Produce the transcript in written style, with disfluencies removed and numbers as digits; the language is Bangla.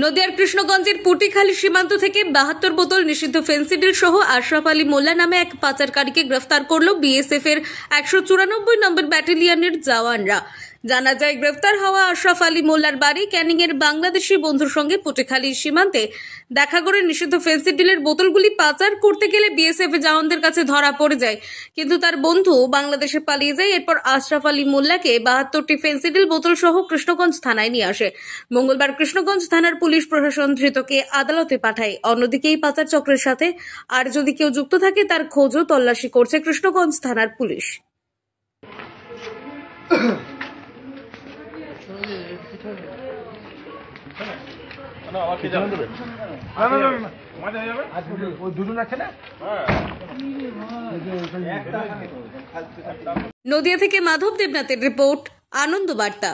নদিয়ার কৃষ্ণগঞ্জের পুটিখালী সীমান্ত থেকে 72 বোতল নিষিদ্ধ ফেন্সিডিল সহ আশরাফ আলী মোল্লা নামে এক পাচারকারীকে গ্রেফতার করল বিএসএফ এর 194 নম্বর ব্যাটালিয়নের জওয়ানরা। জানা যায়, গ্রেফতার হওয়া আশরাফ আলী মোল্লার বাড়ি ক্যানিং এর বাংলাদেশি বন্ধুর সঙ্গে পুটিখালী সীমান্তে দেখা করে নিষিদ্ধ ফেন্সিডিলের বোতলগুলি পাচার করতে গেলে বিএসএফ জওয়ানদের কাছে ধরা পড়ে যায়, কিন্তু তার বন্ধু বাংলাদেশে পালিয়ে যায়। এরপর আশরাফ আলী মোল্লাকে 72টি ফেন্সিডিল বোতল সহ কৃষ্ণগঞ্জ থানায় নিয়ে আসে। মঙ্গলবার কৃষ্ণগঞ্জ থানার পুলিশ প্রশাসন ধৃতকে আদালতে পাঠায়। অন্যদিকে এই পাচার চক্রের সাথে আর যদি কেউ যুক্ত থাকে তার খোঁজও তল্লাশি করছে কৃষ্ণগঞ্জ থানার পুলিশ। নদিয়া থেকে মাধব দেবনাথের রিপোর্ট, আনন্দ বার্তা।